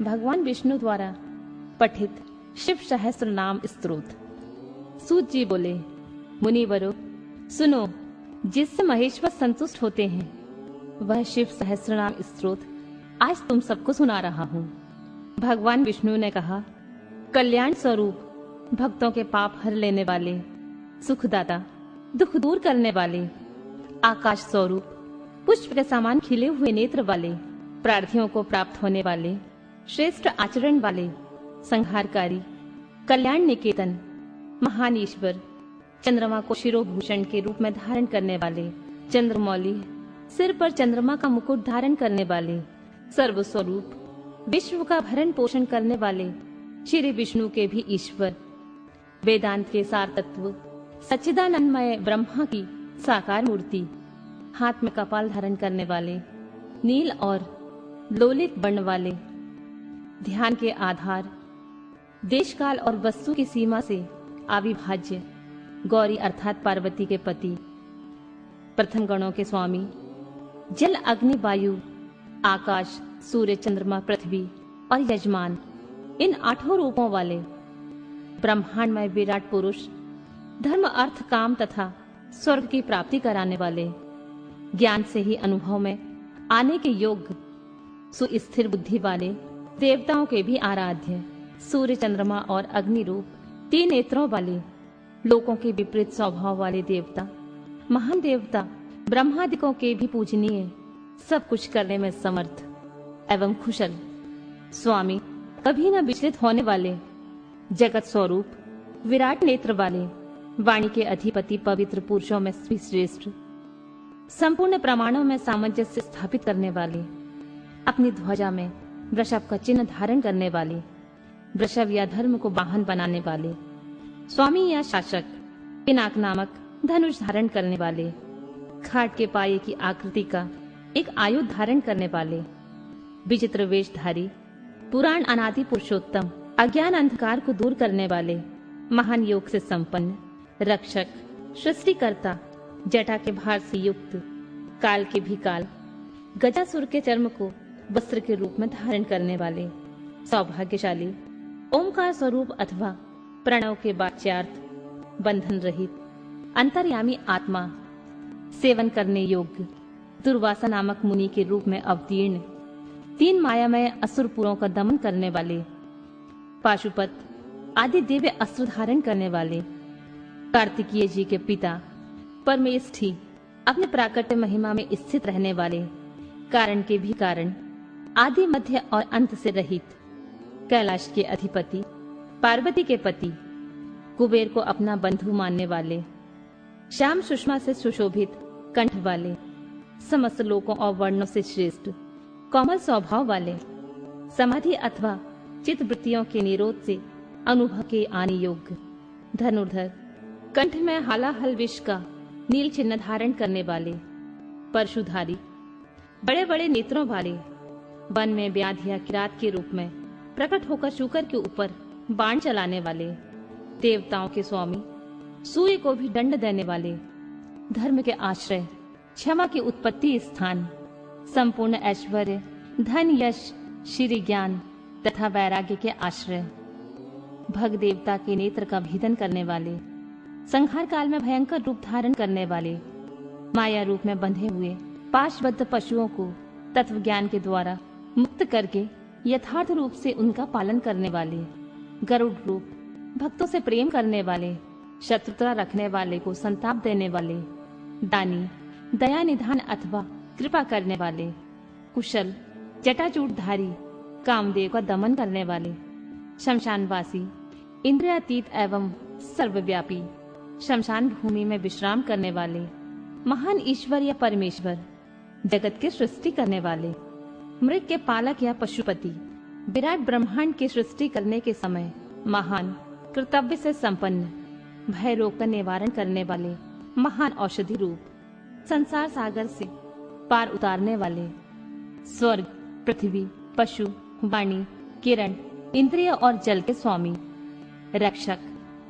भगवान विष्णु द्वारा पठित शिव सहस्त्र नाम स्तोत्र। सूत जी बोले, मुनिवरों सुनो, जिससे महेश्वर संतुष्ट होते हैं वह शिव सहस्त्र नाम स्तोत्र आज तुम सबको सुना रहा हूँ। भगवान विष्णु ने कहा, कल्याण स्वरूप, भक्तों के पाप हर लेने वाले, सुखदाता, दुख दूर करने वाले, आकाश स्वरूप, पुष्प के समान खिले हुए नेत्र वाले, प्रार्थियों को प्राप्त होने वाले, श्रेष्ठ आचरण वाले, संहारकारी, कल्याण निकेतन, महान ईश्वर, चंद्रमा को शिरोभूषण के रूप में धारण करने वाले, चंद्रमौली, सिर पर चंद्रमा का मुकुट धारण करने वाले, सर्वस्वरूप, विश्व का भरण पोषण करने वाले, श्री विष्णु के भी ईश्वर, वेदांत के सार तत्व, सच्चिदानंदमय ब्रह्मा की साकार मूर्ति, हाथ में कपाल धारण करने वाले, नील और लोलित वर्ण वाले, ध्यान के आधार, देश काल और वस्तु की सीमा से अविभाज्य, गौरी अर्थात पार्वती के पति, प्रथम गणों के स्वामी, जल अग्नि वायु आकाश सूर्य चंद्रमा पृथ्वी और यजमान, इन 8 रूपों वाले, ब्रह्मांडमय विराट पुरुष, धर्म अर्थ काम तथा स्वर्ग की प्राप्ति कराने वाले, ज्ञान से ही अनुभव में आने के योग्य, सुस्थिर बुद्धि वाले, देवताओं के भी आराध्य, सूर्य चंद्रमा और अग्नि रूप 3 नेत्रों वाले, लोकों के विपरीत स्वभाव वाले देवता, महान देवता, ब्रह्मादिकों के भी पूजनीय, सब कुछ करने में समर्थ एवं कुशल, स्वामी, कभी न विचलित होने वाले, जगत स्वरूप, विराट नेत्र वाले, वाणी के अधिपति, पवित्र पुरुषों में श्रेष्ठ, संपूर्ण प्रमाणों में सामंजस्य स्थापित करने वाले, अपनी ध्वजा में वृषभ का चिन्ह धारण करने वाले, वृषभ या धर्म को वाहन बनाने वाले, स्वामी या शासक, पिनाक नामक धनुष धारण करने वाले, खाट के पाये की आकृति का एक आयुध धारण करने वाले, विचित्र वेशधारी, पुराण अनादि पुरुषोत्तम, अज्ञान अंधकार को दूर करने वाले, महान योग से संपन्न, रक्षक, सृष्टिकर्ता, जटा के भार से युक्त, काल के भी काल, गजासुर के चर्म को वस्त्र के रूप में धारण करने वाले, सौभाग्यशाली, ओमकार स्वरूप अथवा प्रणव के वाच्यार्थ, बंधन रहित, अंतर्यामी आत्मा, सेवन करने योग्य, दुर्वासा नामक मुनि के रूप में अवतीर्ण, 3 मायामय असुरपुरों का दमन करने वाले, पाशुपत आदि दिव्य अस्त्र धारण करने वाले, कार्तिकीय जी के पिता, परमेष्ठी, अपने प्राकट्य महिमा में स्थित रहने वाले, कारण के भी कारण, आदि मध्य और अंत से रहित, कैलाश के अधिपति, पार्वती के पति, कुबेर को अपना बंधु मानने वाले, श्याम सुषमा से सुशोभित कंठ वाले, समस्त लोकों और वर्णों से श्रेष्ठ, कोमल स्वभाव वाले, समाधि अथवा चित्त वृत्तियों के निरोध से अनुभव के आने योग्य, धनुर्धर, कंठ में हालाहल विष का नील चिन्ह धारण करने वाले, परशुधारी, बड़े बड़े नेत्रों वाले, वन में व्याध या किरात के रूप में प्रकट होकर शूकर के ऊपर बाण चलाने वाले, देवताओं के स्वामी, सूर्य को भी दंड देने वाले, धर्म के आश्रय, क्षमा की उत्पत्ति स्थान, संपूर्ण ऐश्वर्य, धन यश, श्री ज्ञान तथा वैराग्य के आश्रय, भग देवता के नेत्र का भेदन करने वाले, संहार काल में भयंकर रूप धारण करने वाले, माया रूप में बंधे हुए पाशबद्ध पशुओं को तत्व ज्ञान के द्वारा मुक्त करके यथार्थ रूप से उनका पालन करने वाले, गरुड़ रूप, भक्तों से प्रेम करने वाले, शत्रुता रखने वाले को संताप देने वाले, दानी, दया निधान अथवा कृपा करने वाले, कुशल, जटाजूटधारी, कामदेव का दमन करने वाले, शमशानवासी, इंद्रियातीत एवं सर्वव्यापी, शमशान भूमि में विश्राम करने वाले, महान ईश्वर या परमेश्वर, जगत की सृष्टि करने वाले, मृग के पालक या पशुपति, विराट ब्रह्मांड की सृष्टि करने के समय महान कर्तव्य से संपन्न, भय रोग का निवारण करने वाले, महान औषधि रूप, संसार सागर से पार उतारने वाले, स्वर्ग, पृथ्वी, पशु, वाणी, किरण, इंद्रिय और जल के स्वामी, रक्षक,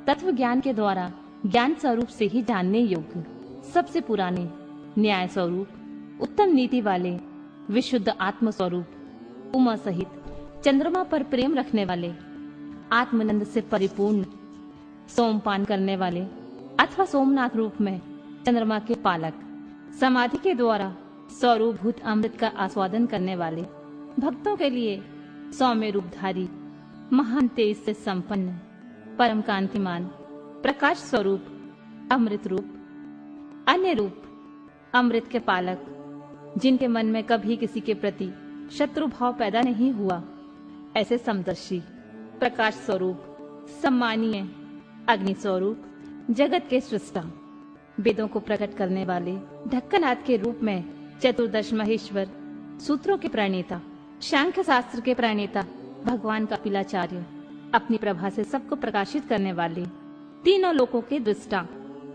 तत्व ज्ञान के द्वारा ज्ञान स्वरूप से ही जानने योग्य, सबसे पुराने, न्याय स्वरूप, उत्तम नीति वाले, विशुद्ध आत्म स्वरूप, उमा सहित चंद्रमा पर प्रेम रखने वाले, आत्मानंद से परिपूर्ण, सोमपान करने वाले अथवा सोमनाथ रूप में चंद्रमा के पालक, समाधि के द्वारा स्वरूपभूत अमृत का आस्वादन करने वाले, भक्तों के लिए सौम्य रूपधारी, महान तेज से संपन्न, परम कांतिमान, प्रकाश स्वरूप, अमृत रूप, अन्य रूप, अमृत के पालक, जिनके मन में कभी किसी के प्रति शत्रु भाव पैदा नहीं हुआ, ऐसे समदर्शी, प्रकाश स्वरूप, सम्मानीय, अग्नि स्वरूप, जगत के सृष्टा, वेदों को प्रकट करने वाले, ढक्कनाथ के रूप में चतुर्दश महेश्वर, सूत्रों के प्रणेता, सांख्य शास्त्र के प्रणेता, भगवान कपिलाचार्य, अपनी प्रभा से सबको प्रकाशित करने वाले, तीनों लोकों के दृष्टा,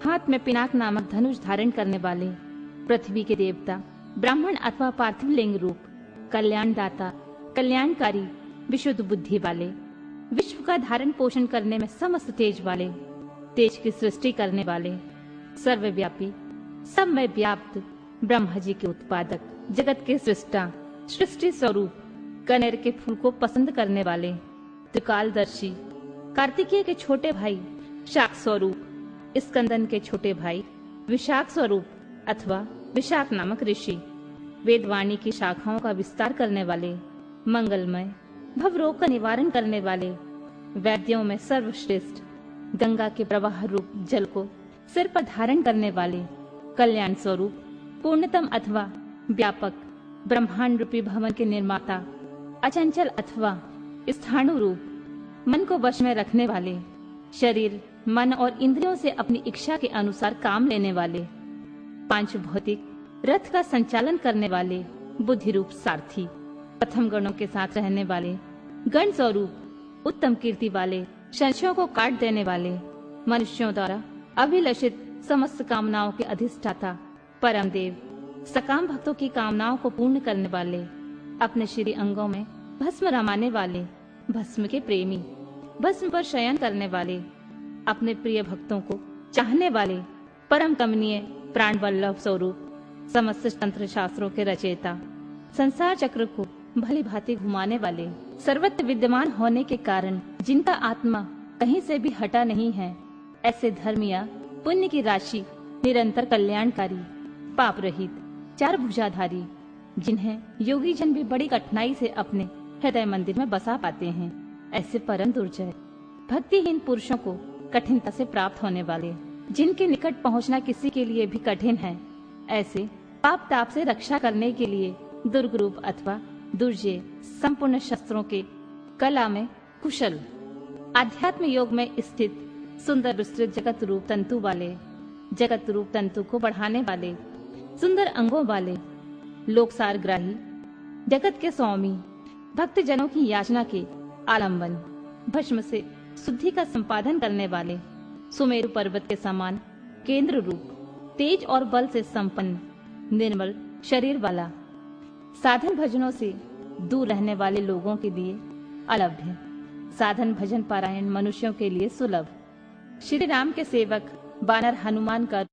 हाथ में पिनाक नामक धनुष धारण करने वाले, पृथ्वी के देवता, ब्राह्मण अथवा पार्थिव लिंग रूप, कल्याणदाता, कल्याणकारी, विशुद्ध बुद्धि वाले, विश्व का धारण पोषण करने में समस्त तेज वाले, तेज की सृष्टि करने वाले, सर्वव्यापी, सब में व्याप्त, ब्रह्मा जी के उत्पादक, जगत के सृष्टा, सृष्टि स्वरूप, कनेर के फूल को पसंद करने वाले, त्रिकालदर्शी, कार्तिकेय के छोटे भाई शाक स्वरूप, स्कंदन के छोटे भाई विशाख स्वरूप अथवा विशाख नामक ऋषि, वेदवाणी की शाखाओं का विस्तार करने वाले, मंगलमय, भवरोग का निवारण करने वाले, वैद्यों में सर्वश्रेष्ठ, गंगा के प्रवाह रूप जल को सिर पर धारण करने वाले, कल्याण स्वरूप, पूर्णतम अथवा व्यापक, ब्रह्मांड रूपी भवन के निर्माता, अचंचल अथवा स्थाणु रूप, मन को वश में रखने वाले, शरीर, मन और इंद्रियों से अपनी इच्छा के अनुसार काम लेने वाले, पांच भौतिक रथ का संचालन करने वाले, बुद्धि रूप सारथी, प्रथम गणों के साथ रहने वाले, गण स्वरूप, उत्तम कीर्ति वाले, संशयों को काट देने वाले, मनुष्यों द्वारा अभिलषित समस्त कामनाओं के अधिष्ठाता, परम देव, सकाम भक्तों की कामनाओं को पूर्ण करने वाले, अपने श्री अंगों में भस्म रमाने वाले, भस्म के प्रेमी, भस्म पर शयन करने वाले, अपने प्रिय भक्तों को चाहने वाले, परम कमनीय, प्राण वल्लभ स्वरूप, समस्त तंत्र शास्त्रों के रचयिता, संसार चक्र को भली भांति घुमाने वाले, सर्वत्र विद्यमान होने के कारण जिनका आत्मा कहीं से भी हटा नहीं है, ऐसे धर्मिया, पुण्य की राशि, निरंतर कल्याणकारी, पाप रहित, चार भुजाधारी, जिन्हें योगी जन भी बड़ी कठिनाई से अपने हृदय मंदिर में बसा पाते हैं, ऐसे परम दुर्जय, भक्तिहीन पुरुषों को कठिनता से प्राप्त होने वाले, जिनके निकट पहुंचना किसी के लिए भी कठिन है, ऐसे पाप ताप से रक्षा करने के लिए दुर्ग रूप अथवा दुर्जय, संपूर्ण शस्त्रों के कला में कुशल, आध्यात्म योग में स्थित, सुंदर विस्तृत जगत रूप तंतु वाले, जगत रूप तंतु को बढ़ाने वाले, सुंदर अंगों वाले, लोकसार ग्राही, जगत के स्वामी, भक्त जनों की याचना के आलंबन, भस्म से शुद्धि का संपादन करने वाले, सुमेरु पर्वत के समान केंद्र रूप, तेज और बल से संपन्न, निर्मल शरीर वाला, साधन भजनों से दूर रहने वाले लोगों के लिए अलभ्य, साधन भजन पारायण मनुष्यों के लिए सुलभ, श्री राम के सेवक बानर हनुमान का